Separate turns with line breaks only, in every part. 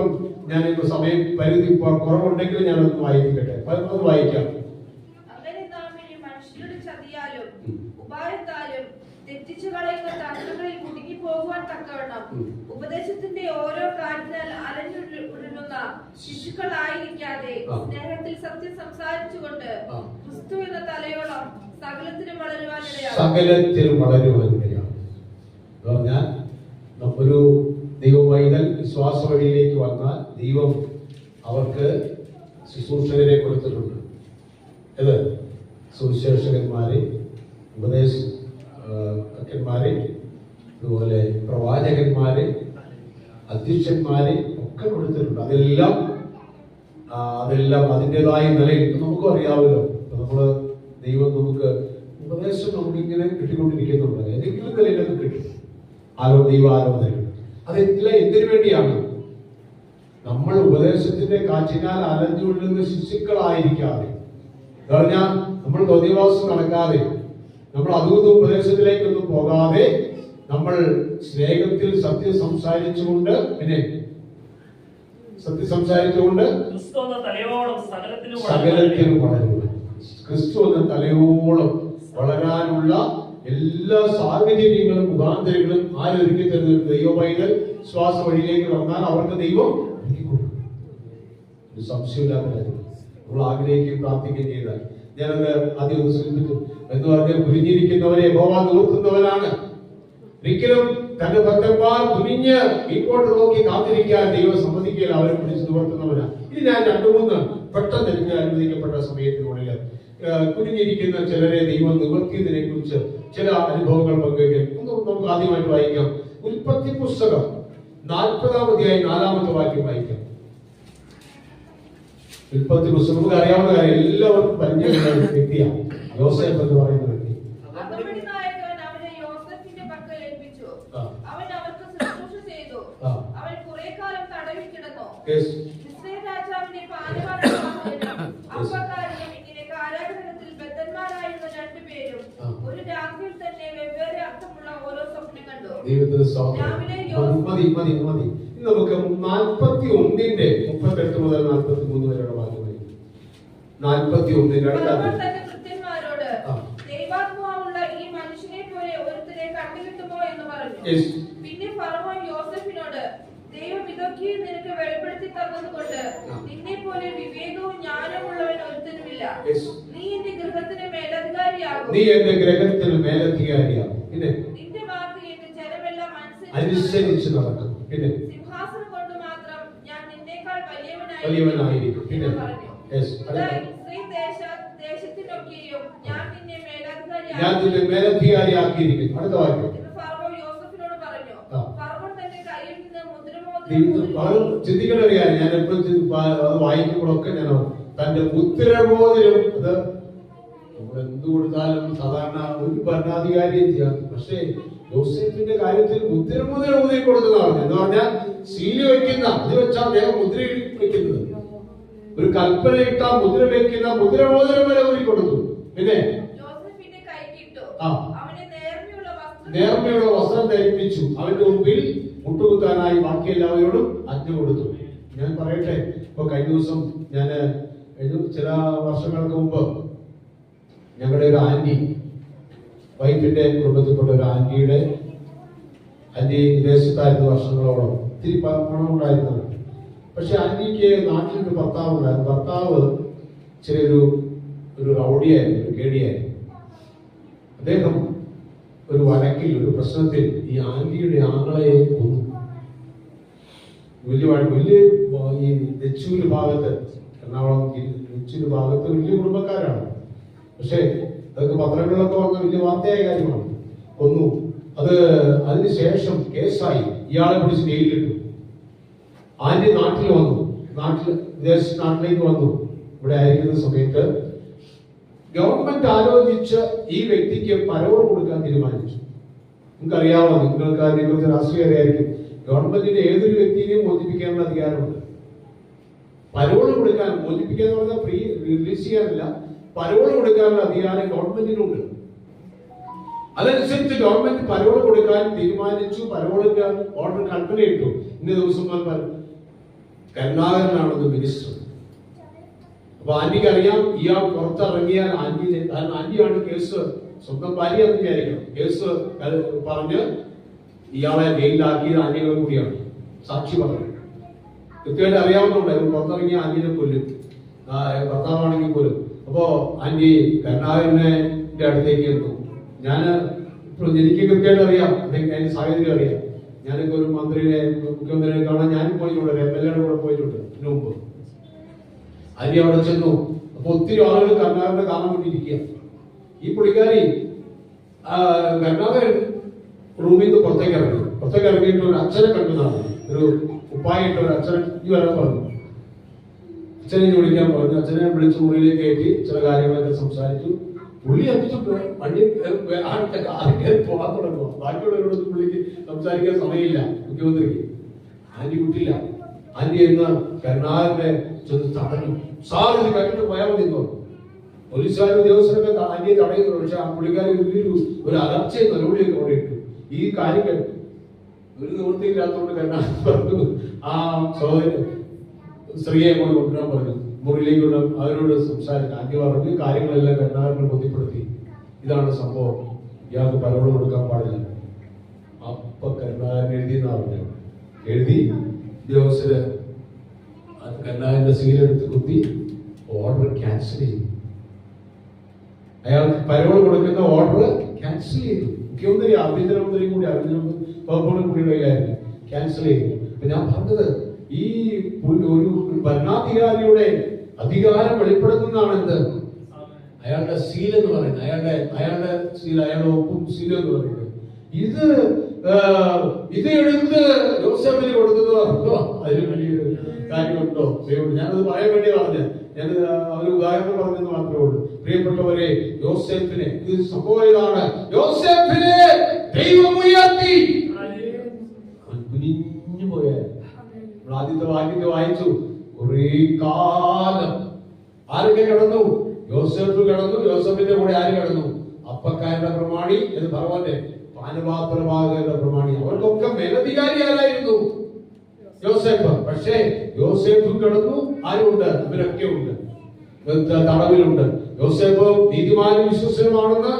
മാത്രം ഞാൻ ഇപ്പൊ സമയം പരിധി കുറവുണ്ടെങ്കിൽ ഞാനൊന്ന് വായിക്കട്ടെ. അത് വായിക്കാം.
അങ്ങനെ നാം ഇനി മനുഷ്യരുടെ ചതിയാലും ഉപായത്താലും തെറ്റിച്ചു കളയുന്ന തർക്കങ്ങളിൽ കുടുങ്ങി പോകുവാൻ തക്കവണ്ണം ഉപദേശത്തിന്റെ ഓരോ കാര്യത്താൽ അലഞ്ഞുരുളുന്ന ശിശുക്കളായിരിക്കാതെ സ്നേഹത്തിൽ സത്യം സംസാരിച്ചുകൊണ്ട് ക്രിസ്തു എന്ന തലയോളം സകലത്തിനും വളരുവാനിടയാണ്.
പറഞ്ഞാൽ ഒരു ദൈവവൈതൽ വിശ്വാസ വഴിയിലേക്ക് വന്നാൽ ദൈവം അവർക്ക് ശുശ്രൂഷകരെ കൊടുത്തിട്ടുണ്ട്. ഏത്? സുവിശേഷകന്മാരെ, ഉപദേശകന്മാരെ, അതുപോലെ പ്രവാചകന്മാരെ, അധ്യക്ഷന്മാരെ ഒക്കെ കൊടുത്തിട്ടുണ്ട്. അതെല്ലാം അതിൻ്റെതായ നിലയിൽ നമുക്കും അറിയാമല്ലോ. നമ്മള് ദൈവം നമുക്ക് ഉപദേശം നമുക്കിങ്ങനെ കിട്ടിക്കൊണ്ടിരിക്കുന്നുണ്ട്. ഏതെങ്കിലും നിലയിലൊക്കെ കിട്ടും. ദൈവാലോചന അതെല്ലാം എന്തിനു വേണ്ടിയാണ്? നമ്മൾ ഉപദേശത്തിന്റെ കാറ്റിനാൽ അലഞ്ഞുകൊള്ളുന്ന ശിശുക്കളായിരിക്കാതെ, പറഞ്ഞാൽ നമ്മൾ തോന്നിവാസം നടക്കാതെ, നമ്മൾ അതുകൊണ്ട് ഉപദേശത്തിലേക്കൊന്നും പോകാതെ, നമ്മൾ സ്നേഹത്തിൽ സത്യം സംസാരിച്ചുകൊണ്ട് സകലത്തിലും വളരുക. ക്രിസ്തു എന്ന തലയോളം വളരാനുള്ള എല്ലാ സാഹചര്യങ്ങളും മുഖാന്തരങ്ങളും ആരൊരുക്കി തരുന്ന ദൈവവൈതൽ ശ്വാസ വഴിയിലേക്ക് വന്നാൽ അവർക്ക് ദൈവം ഒരു സംശയമില്ലാത്ത കാര്യം. നമ്മൾ ആഗ്രഹിക്കുകയും പ്രാർത്ഥിക്കുകയും ചെയ്താൽ, ഞാനത് ആദ്യം ഒന്ന് സൂചിപ്പിച്ചു എന്ന് പറഞ്ഞാൽ, കുനിഞ്ഞിരിക്കുന്നവരെ യഹോവ നിവർത്തുന്നവനാണ്. ഒരിക്കലും തന്റെ ഭക്തന്മാർ കുനിഞ്ഞ് ഇങ്ങോട്ട് നോക്കി കാത്തിരിക്കാൻ ദൈവം സമ്മതിക്കുകയില്ല. അവരെ പിടിച്ച് നിവർത്തുന്നവനാണ്. ഇനി ഞാൻ 2-3 പെട്ടെന്ന് എനിക്ക് അനുവദിക്കപ്പെട്ട സമയത്തിനുള്ളിൽ കുനിഞ്ഞിരിക്കുന്ന ചിലരെ ദൈവം നിവർത്തിയതിനെ കുറിച്ച് ചില അനുഭവങ്ങൾ പങ്കുവയ്ക്കാൻ നമുക്ക് ആദ്യമായിട്ട് വായിക്കാം. ഉൽപ്പത്തി പുസ്തകം 40-ാം അധ്യായം 4-ാമത്തെ വാക്യം വായിക്കാം. ഉൽപ്പത്തി പുസ്തകം നമുക്ക് അറിയാവുന്ന കാര്യം, എല്ലാവർക്കും പരിചയമുള്ള വ്യക്തിയാണ് യോസേഫ് എന്ന് പറയുന്ന വ്യക്തി. ദൈവത്തിന് മതി. നമുക്ക് 41-ന്റെ 38 മുതൽ 43 വരെയുള്ള വാക്യമായി. 41-ന്റെ അടുത്ത
പിന്നെ ഫറവോൻ യോസേഫിനോട്, ദൈവം ഇതൊക്കെ നിനക്ക് വെളിപ്പെടുത്തി തന്നതുകൊണ്ട് നിന്നെ പോലെ വിവേകവും ജ്ഞാനമുള്ളവൻ ഒരുത്തനുമില്ല. നീ എന്റെ ഗൃഹത്തിന് മേലധികാരിയാകും. നിന്റെ വാക്ക് എന്റെ ജനമെല്ലാം അനുസരിച്ച് നടക്കും. സിംഹാസനം കൊണ്ട് മാത്രം ഞാൻ നിന്നേക്കാൾ വലിയവനായിരിക്കും. ദേശത്തിനൊക്കെയും ഞാൻ നിന്നെ മേലധികാരിയാക്കിയിരിക്കും. അടുത്ത വാക്യം.
ചിന്തിക്കേണ്ട ഒരു കാര്യം, ഞാൻ എപ്പോഴും വായിക്കുമ്പോഴൊക്കെ ഞാൻ തന്റെ മുദ്രബോധനം, അത് നമ്മൾ എന്ത് കൊടുത്താലും സാധാരണ ഒരു ഭരണാധികാരിയും ചെയ്യാം. പക്ഷേ യോസേഫിന്റെ കാര്യത്തിൽ മുദ്രബോധനം ഊതി കൊടുക്കുന്നതാണ്. എന്ന് പറഞ്ഞാൽ സീല് വെക്കുന്ന, അത് വെച്ചാൽ അദ്ദേഹം മുദ്ര വെക്കുന്നത്, ഒരു കൽപ്പന ഇട്ട മുദ്ര വെക്കുന്ന മുദ്രബോധനം വരെ ഊതി കൊടുത്തു. പിന്നെ നേർമയുള്ള വസ്ത്രം ധരിപ്പിച്ചു, അവന്റെ മുമ്പിൽ മുട്ടുകുത്താനായി ബാക്കി എല്ലാവരോടും ആജ്ഞ കൊടുത്തു. ഞാൻ പറയട്ടെ, ഇപ്പൊ കഴിഞ്ഞ ദിവസം ഞാൻ ചില വർഷങ്ങൾക്ക് മുമ്പ് ഞങ്ങളുടെ ഒരു ആന്റി, വൈഫിന്റെ കുടുംബത്തിൽപ്പെട്ട ഒരു ആന്റി വിദേശത്തായിരുന്നു വർഷങ്ങളോളം. ഒത്തിരി പണം ഉണ്ടായിരുന്നത്. പക്ഷെ ആന്റിക്ക് നാട്ടിലൊരു ഭർത്താവ് ഉണ്ടായിരുന്നു. ഭർത്താവ് ചെറിയൊരു റൗഡിയായിരുന്നു, ഒരു കേടിയായിരുന്നു. അദ്ദേഹം ഒരു വഴക്കിൽ, ഒരു പ്രശ്നത്തിൽ ഈ ആന്റിയുടെ ആങ്ങളെ കൊന്നു. വലിയ ഈ നെച്ചൂര് ഭാഗത്ത്, എറണാകുളം നെച്ചൂര് ഭാഗത്ത് വലിയ കുടുംബക്കാരാണ്. പക്ഷെ അതൊക്കെ പത്രങ്ങളിലൊക്കെ വന്ന വലിയ വാർത്തയായ കാര്യമാണ്. കൊന്നു. അതിനുശേഷം കേസായി, ഇയാളെ പിടിച്ച് ജയിലിലിട്ടു. ആന്റി നാട്ടിൽ വന്നു, നാട്ടിലേക്ക് വന്നു. ഇവിടെ ആയിരിക്കുന്ന സമയത്ത് ഗവൺമെന്റ് ആലോചിച്ച് ഈ വ്യക്തിക്ക് പരോൾ കൊടുക്കാൻ തീരുമാനിച്ചു. നിങ്ങൾക്കറിയാമോ, നിങ്ങൾക്ക് അതിനെക്കുറിച്ച് രാഷ്ട്രീയ അറിയായിരിക്കും. ഗവൺമെന്റിന് ഏതൊരു വ്യക്തിയെയും മോചിപ്പിക്കാനുള്ള അധികാരമുണ്ട്. പരോൾ കൊടുക്കാൻ, മോചിപ്പിക്കുക എന്ന് പറഞ്ഞാൽ ഫ്രീ റിലീസ് ചെയ്യാനില്ല, പരോൾ കൊടുക്കാനുള്ള അധികാരം ഗവൺമെന്റിനുണ്ട്. അതനുസരിച്ച് ഗവൺമെന്റ് പരോൾ കൊടുക്കാൻ തീരുമാനിച്ചു. പരോളിന്റെ ഓർഡർ കൽപ്പനയിട്ടു. ഇന്ന ദിവസം കരുണാകരനാണെന്ന് മിനിസ്റ്റർ. അപ്പൊ ആന്റിക്ക് അറിയാം ഇയാൾ പുറത്തിറങ്ങിയാൽ ആന്റിയാണ് കേസ്, സ്വന്തം ഭാര്യ എന്ന് വിചാരിക്കണം, കേസ് പറഞ്ഞ് ഇയാളെ ജയിലിലാക്കിയത് ആന്റികളെ കൂടിയാണ്. സാക്ഷി പറഞ്ഞു കൃത്യമായിട്ട് അറിയാവുന്നുണ്ട്, ഇവർ പുറത്തിറങ്ങിയ ആന്റിനെ കൊല്ലും, ഭർത്താവാണെങ്കിൽ പോലും. അപ്പോ ആന്റി കരുണാകരന്റെ അടുത്തേക്ക് എത്തും. എനിക്ക് കൃത്യമായിട്ട് അറിയാം, അതിന്റെ സാഹചര്യം അറിയാം. ഞാനൊക്കെ ഒരു മന്ത്രിയെ, മുഖ്യമന്ത്രിയെ കാണാൻ ഞാനും പോയിട്ടുണ്ട്, MLA കൂടെ പോയിട്ടുണ്ട് ഇതിനു മുമ്പ്. ആന്റി അവിടെ ചെന്നു. അപ്പൊ ഒത്തിരി ആളുകൾ കരുണാകരനെ കാണാൻ വേണ്ടിയിരിക്കുക. ഈ പുള്ളിക്കാരി കരുണാകരൻ റൂമിൽ നിന്ന് പുറത്തേക്ക് ഇറങ്ങിയിട്ട് ഒരു അച്ഛനെ കണ്ടതാണ്. ഒരു ഉപ്പായിട്ട് ഒരു അച്ഛനെ വരാൻ പറഞ്ഞു. അച്ഛനെ വിളിക്കാൻ പറഞ്ഞു. അച്ഛനെ വിളിച്ച് മുറിയിലേക്ക് കയറ്റി ചില കാര്യങ്ങളൊക്കെ സംസാരിച്ചു. പുള്ളി അടിച്ചു വണ്ടി പോകാൻ തുടങ്ങുക. ബാക്കിയുള്ളവരോട് പുള്ളിക്ക് സംസാരിക്കാൻ സമയമില്ല മുഖ്യമന്ത്രിക്ക്. ആന്റി വിട്ടില്ല. ആന്റി എന്ന് കരുണാകരനെ ചെന്ന് തടഞ്ഞു. സാർ ഇത് കണ്ടിട്ട് പോയാൽ മതി എന്ന് പറഞ്ഞു. പോലീസുകാരും ഉദ്യോഗസ്ഥരൊക്കെ ആന്റിയെ തടയുന്നു. പക്ഷെ ആ പുള്ളിക്കാരി ഒരു അലർച്ചയും നടപടിയൊക്കെ അവിടെ ഇട്ടു. ഈ കാര്യം ഒരു നിവൃത്തിയില്ലാത്തതുകൊണ്ട് കരുണാകരൻ പറഞ്ഞു ആ സഹോദരൻ സ്ത്രീയെ കൊണ്ട് കൊണ്ടുവരാൻ പറഞ്ഞു. മുറിയിലേക്ക് അവരോട് സംസാരിച്ചു. ആന്റി പറഞ്ഞു കാര്യങ്ങളെല്ലാം കരുണാകരനെ ബോധ്യപ്പെടുത്തി. ഇതാണ് സംഭവം, ഇയാൾക്ക് പലരോട് കൊടുക്കാൻ പാടില്ല. അപ്പൊ കരുണാകരൻ എഴുതി ഉദ്യോഗസ്ഥര് കരുണാകരന്റെ സീലെടുത്ത് കുത്തി ഓർഡർ ക്യാൻസൽ ചെയ്തു. അയാൾക്ക് പലരോട് കൊടുക്കുന്ന ഓർഡർ ക്യാൻസൽ ചെയ്തു. മുഖ്യമന്ത്രി ആഭ്യന്തരമന്ത്രിയും കൂടി വകുപ്പുകളും കൂടി കയ്യിലായിരുന്നു. ക്യാൻസൽ ചെയ്തു. അപ്പൊ ഞാൻ പറഞ്ഞത് ഈ ഒരു ഭരണാധികാരിയുടെ അധികാരം വെളിപ്പെടുത്തുന്നതാണ് എന്ത്, അയാളുടെ സീൽ എന്ന് പറയുന്നത്. അയാളുടെ സീൽ, അയാളുടെ ഒപ്പും സീലും എന്ന് പറയുന്നത്. ഇത് എടുത്ത് യോസേഫിന് കൊടുത്തത് പറഞ്ഞോ അതിന് വലിയൊരു കാര്യമുണ്ടോ? ഞാനത് പറയാൻ വേണ്ടി പറഞ്ഞത്. ഞാൻ ഒരു ഉദാഹരണം പറഞ്ഞെന്ന് മാത്രമേ ഉള്ളൂ. പ്രിയപ്പെട്ടവരെ, യോസേഫിനെ, ഇത് സംഭവം ഇതാണ്. യോസേഫിനെ ദൈവം ഉയർത്തി. കുനിഞ്ഞു പോയാൽ ആദ്യത്തെ വാക്യത്തെ വായിച്ചു. കുറെ കാലം ആരൊക്കെ കിടന്നു? യോസേഫ് കിടന്നു. യോസേഫിന്റെ കൂടെ ആര് കിടന്നു? അപ്പക്കാരുടെ പ്രമാണി എന്ന് ഫറവോന്റെ പാനപാത്രമാകരുടെ പ്രമാണി. അവർക്കൊക്കെ മേലധികാരി ആരായിരുന്നു? യോസേഫ്. പക്ഷേ യോസേഫും കിടന്നു. ആരുണ്ട്? ഇവരൊക്കെ ഉണ്ട്, തടവിലുണ്ട്. യോസേഫ് നീതിമാനും വിശ്വസനുമാണെന്ന്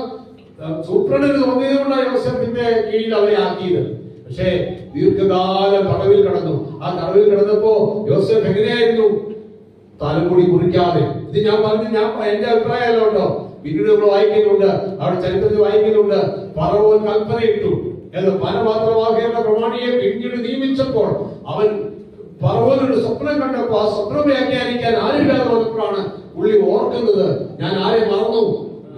സൂപ്രണ്ടിന് തോന്നിയതുകൊണ്ടാണ് യോസേഫിന്റെ കീഴിൽ അവരെ ആക്കിയത്. പക്ഷേ ദീർഘകാലം തടവിൽ കിടന്നു. ആ തടവിൽ കിടന്നപ്പോ യോസേഫ് എങ്ങനെയായിരുന്നു? തലമുടി കുറിക്കാതെ. ഇത് ഞാൻ എന്റെ അഭിപ്രായമല്ലോ കേട്ടോ. പിന്നീട് നമ്മൾ വായിക്കുന്നുണ്ട്, അവിടെ ചരിത്രത്തിൽ വായിക്കുന്നുണ്ട്, ഫറവോൻ കൽപ്പനയിട്ടു എന്ന് പാനപാത്രമാകേണ്ട പ്രമാണിയെ പിന്നീട് നിയമിച്ചപ്പോൾ അവൻ ഫറവോനൊരു സ്വപ്നം കണ്ടപ്പോ ആ സ്വപ്നം വ്യാഖ്യാനിക്കാൻ ആരില്ലാതെ വന്നപ്പോഴാണ് പുള്ളി ഓർക്കുന്നത്, ഞാൻ ആരെ മറന്നു?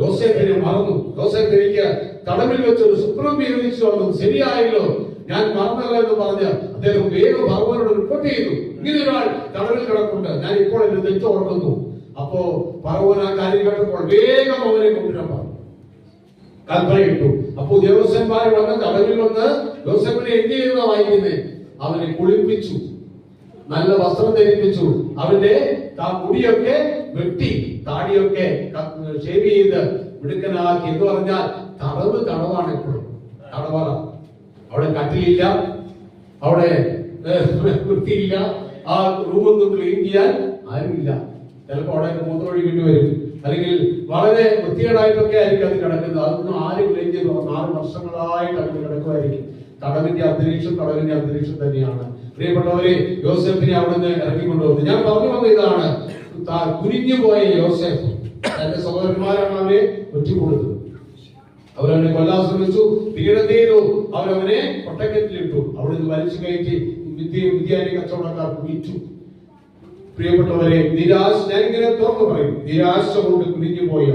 യോസേഫിനെ മറന്നു. യോസേഫ് എനിക്ക് തടവിൽ വെച്ച് ഒരു സ്വപ്നം വിവരിച്ചു വന്നത് ശരിയായല്ലോ, ഞാൻ മറന്നല്ലോ എന്ന് പറഞ്ഞ് അദ്ദേഹം വേഗം ഫറവോനോട് റിപ്പോർട്ട് ചെയ്തു. ഇങ്ങനെ ഒരാൾ തടവിൽ കിടപ്പുണ്ട്, ഞാൻ ഇപ്പോൾ എന്റെ തെറ്റ് ഓർക്കുന്നു. അപ്പോ ഫറവോൻ ആ കാര്യം കേട്ടപ്പോൾ വേഗം അവനെ കൊണ്ടുവരാൻ പറഞ്ഞു, കൽപ്പനയിട്ടു. അപ്പൊ ഉദ്യോഗസ്ഥന്മാർ വന്ന് തടവിൽ വന്ന് യോസേഫിനെ എന്ത് ചെയ്യുന്ന വായിക്കുന്നത്? അവനെ കുളിപ്പിച്ചു, നല്ല വസ്ത്രം ധരിപ്പിച്ചു, അവന്റെ മുടിയൊക്കെ വെട്ടി, താടിയൊക്കെ ഷേവ് ചെയ്ത് മിടുക്കനാക്കി. എന്ന് പറഞ്ഞാൽ തടവാണ് എപ്പോഴും തടവറ. അവിടെ കട്ടിലില്ല, അവിടെ വൃത്തിയില്ല, ആ റൂമൊന്നും ക്ലീൻ ചെയ്യാൻ ആരുമില്ല. ചിലപ്പോൾ അവിടെ മൂത്രമൊഴിക്കേണ്ടി വരും, അല്ലെങ്കിൽ വളരെ വൃത്തികേടായിട്ടൊക്കെ ആയിരിക്കും അത് കിടക്കുന്നത്. അതൊന്നും ആരും ക്ലീൻ ചെയ്ത് 4 വർഷങ്ങളായിട്ട് അത് കിടക്കുമായിരിക്കും. തടവിന്റെ അന്തരീക്ഷം തന്നെയാണ്. പ്രിയപ്പെട്ടവരെ, യോസേഫിനെ അവിടുന്ന് ഇറക്കിക്കൊണ്ടുവന്നു. ഞാൻ പറഞ്ഞു വന്ന ഇതാണ്, കുനിഞ്ഞു പോയ യോസേഫ് തന്റെ സഹോദരന്മാരാണ് അവരെ ഒറ്റുകൊടുത്തത്. അവരവനെ കൊല്ലാൻ ശ്രമിച്ചു, പീഡനം ചെയ്തു, അവരവനെ ഒട്ടക്കറ്റിലിട്ടു, അവിടുന്ന് വലിച്ചു കയറ്റി വിദ്യാലയ കച്ചവടക്കാർക്ക് വിറ്റു. പ്രിയപ്പെട്ടവരെ, ഞാനിങ്ങനെ തുറന്നു പറയും, നിരാശ കൊണ്ട് കുനിഞ്ഞു പോയ,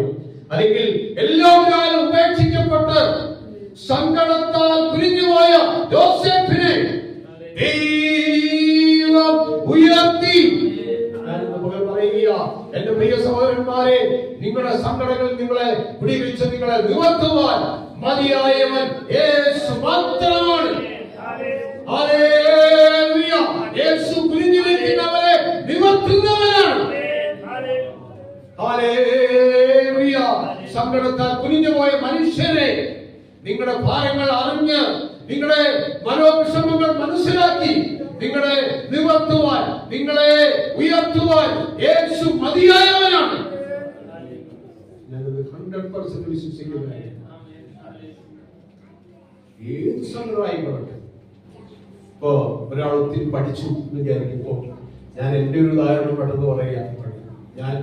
അല്ലെങ്കിൽ എല്ലാവരും ഉപേക്ഷിക്കപ്പെട്ട് സങ്കടത്താൽ കുനിഞ്ഞുപോയ യോസേഫിനെ ദൈവം ഉയർത്തി. പറയുക, എന്റെ പ്രിയ സഹോദരന്മാരെ, നിങ്ങളുടെ സങ്കടങ്ങൾ നിങ്ങളെ പിടിവിച്ച് നിങ്ങളെ നിവർത്തുവാൻ മതിയായവൻ യേശു മാത്രമാണ്. ഹല്ലേലൂയ. യേശു കുനിഞ്ഞിരിക്കുന്നവരെ നിവർത്തുന്നവനാണ്. ഹല്ലേലൂയ. സങ്കടത്താൽ കുനിഞ്ഞുപോയ മനുഷ്യരെ നിങ്ങളുടെ ഭാരങ്ങൾ അറിഞ്ഞ്, നിങ്ങളുടെ മനോവിഷമങ്ങൾ മനസ്സിലാക്കി നിങ്ങളെ നിവർത്തുവാൻ, നിങ്ങളെ ഉയർത്തുവാൻ യേശു മതിയായവനാണ്. ഞാനത് 100% വിശ്വസിക്കുന്നതാണ്. ഏത് സങ്കടമായി പറയട്ടെ. ഇപ്പോ ഒരാൾ ഒത്തിരി പഠിച്ചു എന്ന് വിചാരിക്കുമ്പോ ഞാൻ എന്റെ ഒരു ഉദാഹരണം പെട്ടെന്ന് പറയാ. ഞാൻ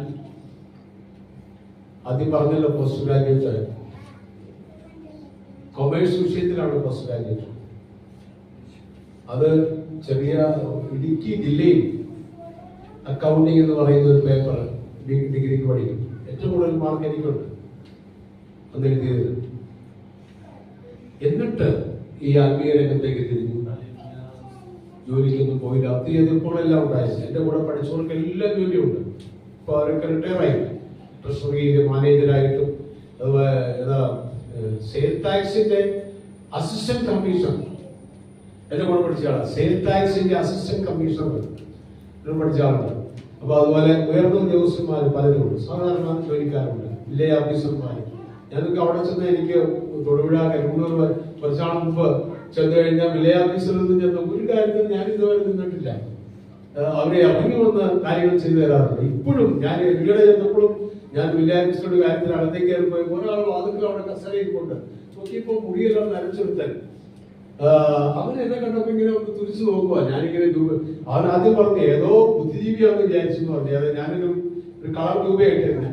ആദ്യം പറഞ്ഞല്ലോ പോസ്റ്റ് ഗ്രാജുവേറ്റ് ആയിരുന്നു. കൊമേഴ്സ് വിഷയത്തിലാണ് പോസ്റ്റ് ഗ്രാജുവേറ്റ്. അത് ചെറിയ ഇടുക്കി ജില്ലയിൽ അക്കൗണ്ടിങ് എന്ന് പറയുന്ന ഒരു പേപ്പർ ഡിഗ്രിക്ക് പഠിക്കും. ഏറ്റവും കൂടുതൽ മാർക്ക് എനിക്കുണ്ട് അന്ന് എഴുതിയത്. എന്നിട്ട് ഈ ആത്മീയ രംഗത്തേക്ക് തിരിഞ്ഞു. ജോലിക്കൊന്നും പോയില്ല. ഒത്തിരി എതിർപ്പുകളെല്ലാം ഉണ്ടായിരുന്നു. എന്റെ കൂടെ പഠിച്ചവർക്ക് എല്ലാം ജോലിയുണ്ട്. ഇപ്പൊ അവരൊക്കെ റിട്ടയർ ആയി. ട്രഷറിയിലെ മാനേജറായിട്ടും അതുപോലെ സെയിൽ ടാക്സിന്റെ അസിസ്റ്റന്റ് കമ്മീഷണർ എന്റെ കൂടെ പഠിച്ച ആളാണ്. സെയിൽ ടാക്സിന്റെ അസിസ്റ്റന്റ് കമ്മീഷണർ പഠിച്ച ആളുണ്ട്. അപ്പൊ അതുപോലെ ഉയർന്ന ഉദ്യോഗസ്ഥന്മാർ പലരുമുണ്ട്. സാധാരണ ജോലിക്കാരുണ്ട്, വില്ലേജ് ഓഫീസർമാർ. ഞാനൊക്കെ അവിടെ ചെന്ന് എനിക്ക് തൊടുപുഴ കരിമൂന്നൂർ കുറച്ചാൾ മുമ്പ് ചെന്ന് കഴിഞ്ഞാൽ വില്ലേജ് ഓഫീസറിൽ നിന്ന് ചെന്ന ഒരു കാര്യത്തിൽ ഞാൻ ഇതുവരെ നിന്നിട്ടില്ല. അവരെ ഇറങ്ങി വന്ന് കാര്യങ്ങൾ ചെയ്തു തരാറുണ്ട്. ഇപ്പോഴും ഞാൻ ഇവിടെ ചെന്നപ്പോഴും ഞാൻ വില്ലേജ് ഓഫീസറുടെ കാര്യത്തിൽ അകത്തേക്ക് കയറി പോയി ഒരാൾ വാതിൽ അവിടെ കസരയിൽ കൊണ്ട് നോക്കിയപ്പോ മുടിയെല്ലാം നനച്ചെടുത്തൽ. അവൻ എന്നെ കണ്ടപ്പോ ഇങ്ങനെ ഒന്ന് തുരിച്ചു നോക്കുക. ഞാനിങ്ങനെ അവൻ ആദ്യം പറഞ്ഞു ഏതോ ബുദ്ധിജീവിയാണെന്ന് വിചാരിച്ചെന്ന് പറഞ്ഞു. അതെ, ഞാനൊരു കളർ രൂപയായിട്ട്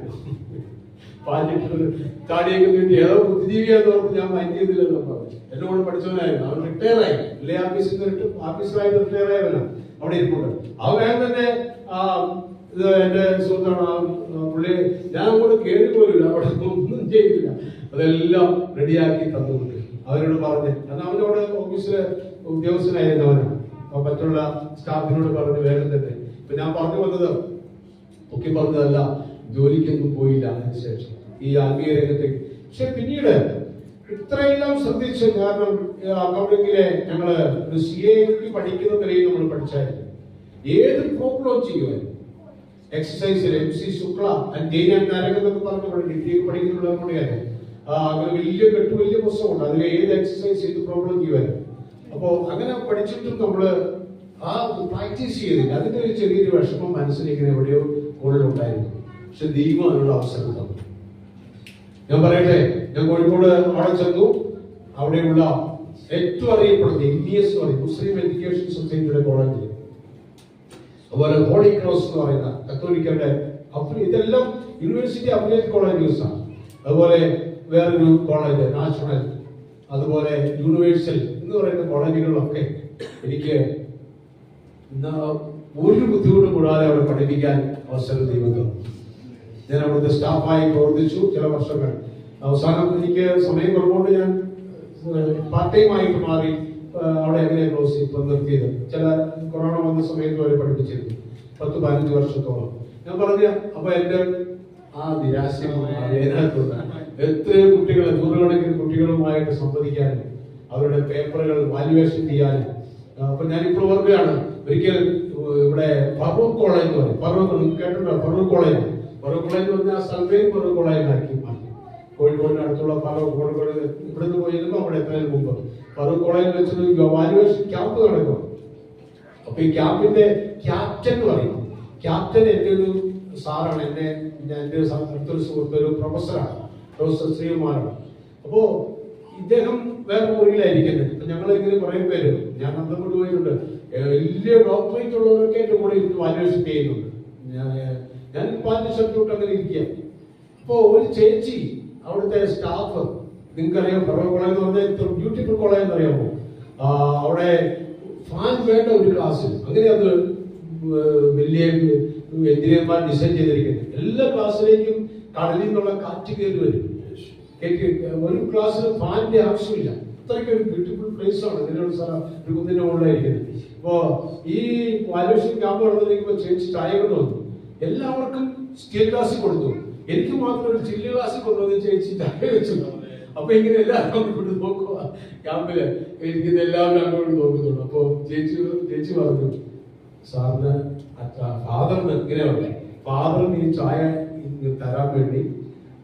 പാലിട്ട് താടിയൊക്കെ നീട്ടി ഏതോ ബുദ്ധിജീവിയാന്ന് പറഞ്ഞു. ഞാൻ മൈൻഡ് ചെയ്തില്ലെന്ന് പറഞ്ഞു. എന്നെ കൂടെ പഠിച്ചവനായിരുന്നു. അവൻ റിട്ടയർ ആയി. വില്ലേജ് ഓഫീസറായിട്ട് റിട്ടയർ ആയവനാണ്. അവിടെ ഇരിപ്പുണ്ട്. അവൻ വേഗം തന്നെ ഇത് എന്റെ സുഹൃത്താണ് പുള്ളി. ഞാൻ അങ്ങോട്ട് കയറി പോലില്ല, അവിടെ ഒന്നും ചെയ്തില്ല. അതെല്ലാം റെഡിയാക്കി തന്നുകൊണ്ട് അവരോട് പറഞ്ഞ്, കാരണം അവനോട് ഓഫീസിലെ ഉദ്യോഗസ്ഥനായിരുന്നു അവനാണ്. അപ്പൊ മറ്റുള്ള സ്റ്റാഫിനോട് പറഞ്ഞ് വേഗം തന്നെ. ഇപ്പൊ ഞാൻ പറഞ്ഞു വന്നത് ഒക്കെ പറഞ്ഞതല്ല, ജോലിക്കൊന്നും പോയില്ല അതിനുശേഷം ഈ ആത്മീയ രംഗത്തേക്ക്. പക്ഷെ പിന്നീട് ഇത്രയെല്ലാം ശ്രദ്ധിച്ചു. കാരണം അക്കൗണ്ടിങ്ങിലെ ഞങ്ങള് ഒരു CA പഠിക്കുന്ന നിലയിൽ നമ്മൾ പഠിച്ചായിരുന്നു. ഏത് പ്രോബ്ലം ചെയ്യുവാൻ എക്സസൈസിൽ MC Shukla and Jain and Narak എന്നൊക്കെ പറഞ്ഞു ഡിഗ്രി പഠിക്കുന്നുള്ളവരുടെ അങ്ങനെ വലിയ പുസ്തകമുണ്ട്. അതിൽ ഏത് എക്സസൈസ് ചെയ്ത് പ്രോബ്ലം ചെയ്യുവാൻ. അപ്പോ അങ്ങനെ പഠിച്ചിട്ടും നമ്മള് ആ പ്രാക്ടീസ് ചെയ്തില്ല. അതിന്റെ ഒരു ചെറിയൊരു വിഷമം മനസ്സിലേക്ക് എവിടെയോ ഉള്ളിലുണ്ടായിരുന്നു. പക്ഷെ ദൈവം അതിനുള്ള അവസരം തന്നു. ഞാൻ പറയട്ടെ, ഞാൻ കോഴിക്കോട് അവിടെ ചെന്നു. അവിടെയുള്ള ഏറ്റവും അറിയപ്പെടുന്ന MBS എന്ന് പറയും മുസ്ലിം എഡ്യൂക്കേഷൻ സൊസൈറ്റിയുടെ കോളേജ്, അതുപോലെ ഹോളി ക്രോസ് എന്ന് പറയുന്ന കത്തോലിക്കരുടെ ഇതെല്ലാം യൂണിവേഴ്സിറ്റി അഫിലിയേറ്റ് കോളേജസ് ആണ്. അതുപോലെ വേറൊരു കോളേജ് നാഷണൽ, അതുപോലെ യൂണിവേഴ്സൽ എന്ന് പറയുന്ന കോളേജുകളിലൊക്കെ എനിക്ക് ഒരു ബുദ്ധിമുട്ടും കൂടാതെ അവിടെ പഠിപ്പിക്കാൻ അവസരം ദൈവം തന്നു. ഞാൻ അവിടുത്തെ സ്റ്റാഫായി പ്രവർത്തിച്ചു ചില വർഷങ്ങൾ. അവസാനം എനിക്ക് സമയം കുറവുകൊണ്ട് ഞാൻ പാർട്ട് ടൈം ആയിട്ട് മാറി അവിടെ എങ്ങനെ ക്ലോസ് ഇപ്പം നിർത്തിയത്. ചില കൊറോണ വന്ന സമയത്ത് വരെ പഠിപ്പിച്ചിരുന്നു 10-15 വർഷത്തോളം. ഞാൻ പറഞ്ഞ അപ്പൊ എന്റെ ആ നിരാശയും എത്രയോ കുട്ടികളെ, നൂറുകണക്കിന് കുട്ടികളുമായിട്ട് സംവദിക്കാനും അവരുടെ പേപ്പറുകൾ വാല്യുവേഷൻ ചെയ്യാനും. അപ്പൊ ഞാനിപ്പോൾ ഓർക്കുകയാണ്, ഒരിക്കൽ ഇവിടെ ഫറൂഖ് കോളേജ് എന്ന് പറയും. ഫറൂഖ് കേട്ടിട്ടുണ്ടോ? ഫറൂഖ് കോളേജ് എന്ന് പറഞ്ഞാൽ ആ സ്ഥലത്തേക്ക് ഫറൂഖ് കോളേജിലാക്കി മാറ്റി. കോഴിക്കോടിന് അടുത്തുള്ള കോഴിക്കോട് ഇവിടുന്ന് പോയിരുന്നു. അവിടെ എത്തുന്നതിന് മുമ്പ് ഫറൂഖ് കോളേജിൽ വെച്ചൊരു വാല്യുവേഷൻ ക്യാമ്പ് നടക്കും. അപ്പൊ ഈ ക്യാമ്പിന്റെ ക്യാപ്റ്റൻ എന്ന് പറയും. ക്യാപ്റ്റൻ എന്റെ ഒരു സാറാണ്. എന്റെ അടുത്തൊരു സുഹൃത്ത്, ഒരു പ്രൊഫസറാണ്, പ്രൊഫസർ ശ്രീകുമാറാണ്. അപ്പോ ഇദ്ദേഹം വേറെ മുറിയിലായിരിക്കുന്നത്. ഇപ്പൊ ഞങ്ങൾ ഇങ്ങനെ കുറെ പേര്, ഞാൻ അന്തം കൊണ്ടുപോയിട്ടുണ്ട്, വലിയ ഡോക്ടറേറ്റ് ഉള്ളവരൊക്കെ എന്റെ കൂടെ ഇരുന്ന് വാല്യുവേഷൻ ചെയ്യുന്നുണ്ട്. ഞാൻ പാൻറ് ഷർട്ട് അങ്ങനെ ഇരിക്കുക. അപ്പോ ഒരു ചേച്ചി, അവിടുത്തെ സ്റ്റാഫ്, നിങ്ങൾക്കറിയാം ഫറൂഖ് കോളേജ് എന്ന് പറഞ്ഞാൽ ഇത്ര ബ്യൂട്ടിഫുൾ കോളേജ് എന്നറിയാമോ? അവിടെ ഫാൻ വേണ്ട ഒരു ക്ലാസ്സിൽ. അങ്ങനെ അത് വലിയ എഞ്ചിനീയർമാർ ഡിസൈൻ ചെയ്തിരിക്കുന്നത്. എല്ലാ ക്ലാസ്സിലേക്കും കടലിൽ നിന്നുള്ള കാറ്റ് കയറി വരും. ഒരു ക്ലാസ്സിൽ ഫാനിന്റെ ആവശ്യമില്ല. അത്രയ്ക്ക് ഒരു ബ്യൂട്ടിഫുൾ പ്ലേസ് ആണ്. ഇതിനൊരു സ്ഥലം ഒരു കുന്നിന്റെ മുകളിലായിരിക്കുന്നത്. അപ്പോ ഈ വാല്യുവേഷൻ ക്യാമ്പ് നടന്നിരിക്കുമ്പോൾ ചേച്ചി ചായ കൊണ്ട് വന്നു. എല്ലാവർക്കും സ്റ്റീൽ ഗ്ലാസ്സിൽ കൊടുത്തു. എനിക്ക് മാത്രം ഒരു ചില്ല് ഗ്ലാസ്സിൽ കൊണ്ടുവന്ന് ചേച്ചി ചായ വെച്ചു. അപ്പൊ ഇങ്ങനെ എല്ലാവരും അങ്ങോട്ട് നോക്കുക. ക്യാമ്പില് ഇരിക്കുന്ന എല്ലാവരും അങ്ങോട്ട് നോക്കുന്നുള്ളൂ. അപ്പൊ ചേച്ചി പറഞ്ഞു, സാറിന് ഫാദറിന് ഇങ്ങനെയുണ്ട്, ഫാദറിന് ഈ ചായ തരാൻ വേണ്ടി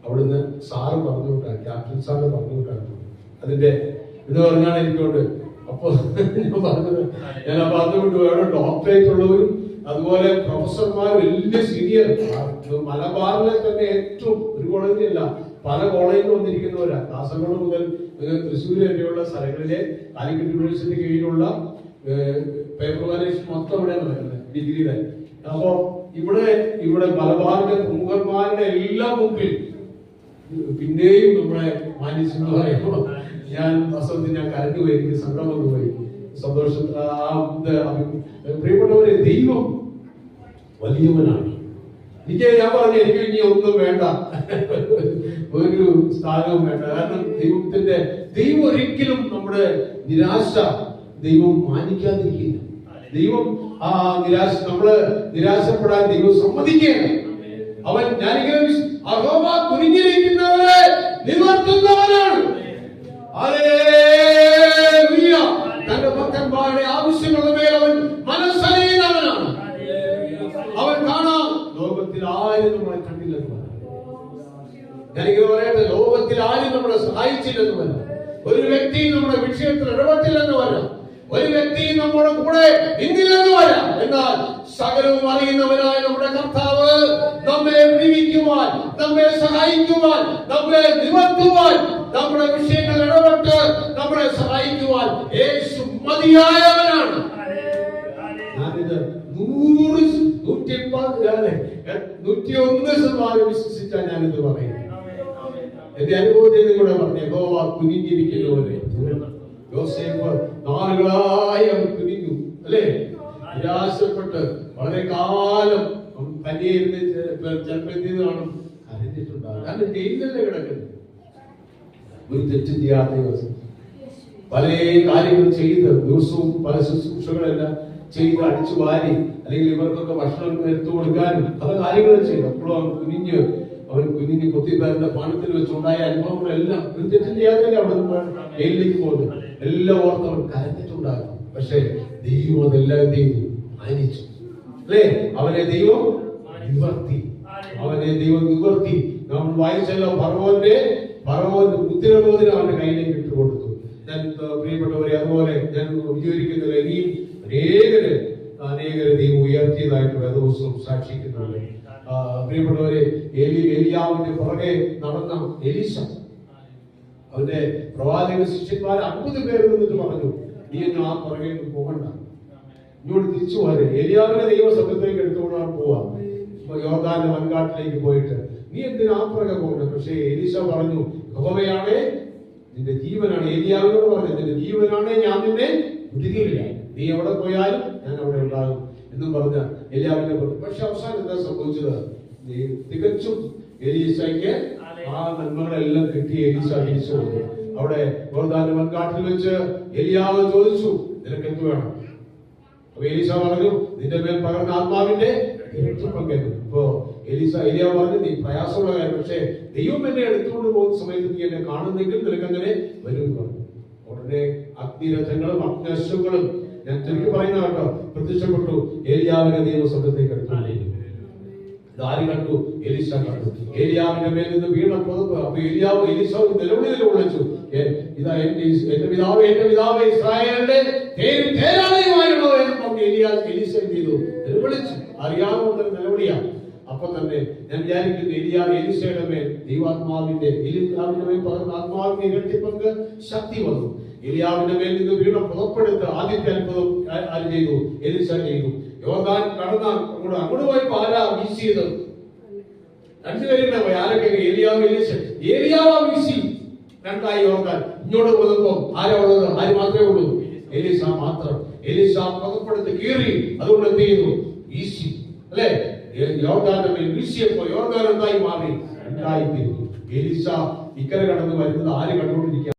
അവിടുന്ന് സാറ് പറഞ്ഞു വിട്ടാണ്, ക്യാപ്റ്റൻ സാറിന് പറഞ്ഞു വിട്ടാണ് അതിന്റെ എന്ന് പറഞ്ഞാണ് എനിക്കൊണ്ട്. അപ്പൊ അപ്പൊ ഞാൻ പറഞ്ഞത്, ഞാൻ അപ്പൊ അതുകൊണ്ട് വേറെ ഡോക്ടറേറ്റ് ഉള്ളവരും അതുപോലെ പ്രൊഫസർമാരും വലിയ സീനിയർ മലബാറിലെ തന്നെ ഏറ്റവും ഒരു കോളേജിലല്ല പല കോളേജിൽ വന്നിരിക്കുന്നവരാ. കാസർഗോഡ് മുതൽ തൃശ്ശൂർ വരെയുള്ള സ്ഥലങ്ങളിലെ കാലിക്കറ്റ് യൂണിവേഴ്സിറ്റി കീഴിലുള്ള പേപ്പർ വാലേഷൻ മൊത്തം ഇവിടെ നടക്കുന്നത് ഡിഗ്രിയുടെ. അപ്പോ ഇവിടെ മലബാറിലെ പ്രമുഖന്മാരുടെ എല്ലാം മുമ്പിൽ പിന്നെയും നമ്മളെ മാനിച്ചെന്ന് പറയുമ്പോൾ ഞാൻ വാസ്തവത്തിൽ ഞാൻ കരഞ്ഞു പോയി, എനിക്ക് സങ്കടം വന്നു പോയി. സന്തോഷം. പ്രിയപ്പെട്ടവരെ, ദൈവം വലിയവനാണ്. ഞാൻ പറഞ്ഞു എനിക്ക് ഇനി ഒന്നും വേണ്ട, ഒരു സ്ഥാനവും വേണ്ട. കാരണം ദൈവം ഒരിക്കലും നമ്മുടെ നിരാശ ദൈവം മാനിക്കാതിരിക്കില്ല. ദൈവം നമ്മള് നിരാശപ്പെടാൻ ദൈവം സമ്മതിക്കുകയാണ്. അവൻ ഞാനിങ്ങനെ യഹോവ കുനിഞ്ഞിരിക്കുന്നവരെ നിവർത്തുന്നവനാണ്. ഹല്ലേലൂയ. തന്റെ ഭക്തന്മാരുടെ ആവശ്യങ്ങളുടെ മേൽ അവൻ മനസ്സറിയുന്നവനാണ്. അവൻ കാണാം ലോകത്തിൽ ആരും നമ്മളെ കണ്ടില്ലെന്ന് പറയാം. ഞാനിങ്ങനെ പറയട്ടെ, ലോകത്തിൽ ആരും നമ്മളെ സഹായിച്ചില്ലെന്ന് പറയാം. ഒരു വ്യക്തി നമ്മുടെ വിഷയത്തിൽ ഇടപെട്ടില്ലെന്ന് വരാം. ഒരു വ്യക്തി നമ്മുടെ കൂടെ നിന്നില്ലെന്ന് വരാം. എന്നാൽ സകലവും അറിയുന്നവനായ നമ്മുടെ കർത്താവ് നമ്മെ വിടുവിക്കുവാൻ, നമ്മെ സഹായിക്കുവാൻ, നമ്മെ നിവർത്തുവാൻ, നമ്മുടെ വിഷയങ്ങൾ ഇടപെട്ട് നമ്മളെ സഹായിക്കുവാൻ യേശു മതിയായവനാണ്. ഞാനിത് 101% വിശ്വസിച്ചാൽ ഞാനിത് പറയുന്നു. എന്റെ അനുഭവത്തിൽ നിങ്ങളുടെ പറഞ്ഞു, യഹോവ കുനിഞ്ഞിരിക്കുന്നവരെ. യോസേഫ് നാളുകളായി അവൻ കുനിഞ്ഞു, അല്ലേ? നിരാശപ്പെട്ട് വളരെ കാലം തന്നെയിരുന്ന് ചിലപ്പോൾ എന്ത് കാണും, കരഞ്ഞിട്ടുണ്ടാകും. കാരണം ജയിലിലല്ലേ കിടക്കുന്നത്. ഒരു തെറ്റും ചെയ്യാത്ത ദിവസം പല കാര്യങ്ങൾ ചെയ്ത് ദിവസവും പല ശുശ്രൂഷകളെല്ലാം ചെയ്ത് അടിച്ചു വാരി, അല്ലെങ്കിൽ ഇവർക്കൊക്കെ ഭക്ഷണം എടുത്തു കൊടുക്കാനും പല കാര്യങ്ങളും ചെയ്തു. അപ്പോഴും അവൻ കുഞ്ഞിന് കൊത്തിപ്പേരുടെ പണത്തിൽ വെച്ചുണ്ടായ അനുഭവങ്ങളെല്ലാം ഒരു തെറ്റും ചെയ്യാതെ അവിടെ ജയിലിലേക്ക് പോകുന്നു. എല്ലാം ഓർത്ത് അവൻ കരഞ്ഞിട്ടുണ്ടാകും. പക്ഷെ ദൈവം അതെല്ലാം എന്ത് ചെയ്തു? മാനിച്ചു, അല്ലേ? അവനെ ദൈവം നിവർത്തി. നമ്മൾ വായിച്ചല്ലോ, ഫറവോന്റെ ഉത്തരബോധന അവന്റെ കയ്യിലേക്ക് ഇട്ടുകൊടുത്തു. ഞാൻ പ്രിയപ്പെട്ടവരെ, അതുപോലെ ഞാൻ വിചാരിക്കുന്നില്ല, ഇനിയും അനേകരെ ദൈവം ഉയർത്തിയതായിട്ട് വേദപുസ്തകം സാക്ഷിക്കുന്നുണ്ട്. പ്രിയപ്പെട്ടവരെ, ഏലിയാവിന്റെ പുറകെ നടന്ന എലീശ, അവന്റെ പ്രവാചക ശിഷ്യന്മാർ 50 പേര് നിന്നിട്ട് പറഞ്ഞു, നീ എന്നെ ആ പുറകെ പോകണ്ട, ഇങ്ങോട്ട് തിരിച്ചു പോരെ. ഏലിയാവിനെ ദൈവസഭത്തേക്ക് എടുത്തുകൊണ്ടാണ് പോവാ, യോർദാന്റെ വൻകാട്ടിലേക്ക് പോയിട്ട്. നീ എന്തിനാ ആ പുറകെ പോകണം? പക്ഷേ എലീശ പറഞ്ഞു, യഹോവയാണേ നിന്റെ ജീവനാണ്. ഏലിയാവിനോട് പറഞ്ഞു, നിന്റെ ജീവനാണേ ഞാൻ നിന്നെ വിടുകയില്ല, നീ എവിടെ പോയാലും ഞാൻ അവിടെ ഉണ്ടാകും എന്നും പറഞ്ഞ ഏലിയാവിനെ പറഞ്ഞു. പക്ഷെ അവസാനം എന്താ സംഭവിച്ചത്? തികച്ചും എലീശയ്ക്ക് ആ നന്മകളെല്ലാം കിട്ടി. എലീശ തിരിച്ചു കൊടുത്തു. അവിടെ യോർദാന്റെ വൻകാട്ടിൽ വെച്ച് ഏലിയാവ് ചോദിച്ചു, നിനക്ക് എന്ത് വേണം? അപ്പൊ എലീശ പറഞ്ഞു, നിന്റെ മേൽ പകർന്ന ആത്മാവിന്റെ ഇരട്ടി പങ്കേൽക്കും. അപ്പോ ഏലിയാവ് പറഞ്ഞു, നീ പ്രയാസമുള്ള കാര്യം, പക്ഷേ ദൈവം എന്നെ എടുത്തുകൊണ്ട് പോകുന്ന സമയത്ത് നീ എന്നെ കാണുന്നെങ്കിൽ നിനക്കങ്ങനെ വരും പറഞ്ഞു. ഉടനെ അഗ്നിരഥങ്ങളും അഗ്നശ്വങ്ങളും, ഞാൻ തിരികെ പറയുന്ന കേട്ടോ, പ്രത്യക്ഷപ്പെട്ടു. ഏലിയാവിനെ ദൈവസഭത്തേക്ക് എടുത്തു. ആര് കണ്ടു? എലീശ കണ്ടു. ഏലിയാവിന്റെ മേൽ നിന്ന് വീണ പുതപ്പ്. അപ്പൊ എലീശാവ് നിലവിളി വിളിച്ചു, ഇതാ എന്റെ പിതാവേ ഇസ്രായേലിന്റെ തേരാളയുമായിരുന്നോ എന്ന് പറഞ്ഞ് എലീശ എന്ത് ചെയ്തു? നിലവിളിച്ചു. അറിയാവുന്ന നിലവിളിയാണ്. അപ്പൊ തന്നെ ഞാൻ വിചാരിക്കുന്നു, എലീശയുടെ മേൽ ദൈവാത്മാവിന്റെ മേൽ പകർന്ന ആത്മാവിന്റെ ഇരട്ടിപ്പങ്ക് ശക്തി വന്നു. ഏലിയാവിന്റെ മേൽ നിന്ന് വീണ പുതപ്പെടുത്ത് ആദ്യത്തെ അത്ഭുതം ആര് ചെയ്തു? എലീശ ചെയ്തു. യോർദാൻ കടന്ന അങ്ങോട്ട് പോയപ്പോ ആരാ വീശിയത്? രണ്ടുപേരുടെ പോയി. ആരൊക്കെ? ഏലിയാവ് വീശി. രണ്ടായി യോർദാൻ. ഇങ്ങോട്ട് പുതപ്പോ ആരാ ഉള്ളത്? ആര് മാത്രമേ ഉള്ളൂ? എലീശ മാത്രം. എലീശ പുതപ്പെടുത്ത് കീറി. അതുകൊണ്ട് എന്ത് ചെയ്തു? വീശി, അല്ലെ? യോർദാന്റെ മേൽ വീശിയപ്പോ യോർദാൻ എന്തായി മാറി? രണ്ടായി തിരിഞ്ഞു. എലീശ ഇക്കരെ കടന്ന് വരുന്നത് ആര് കണ്ടുകൊണ്ടിരിക്കുക?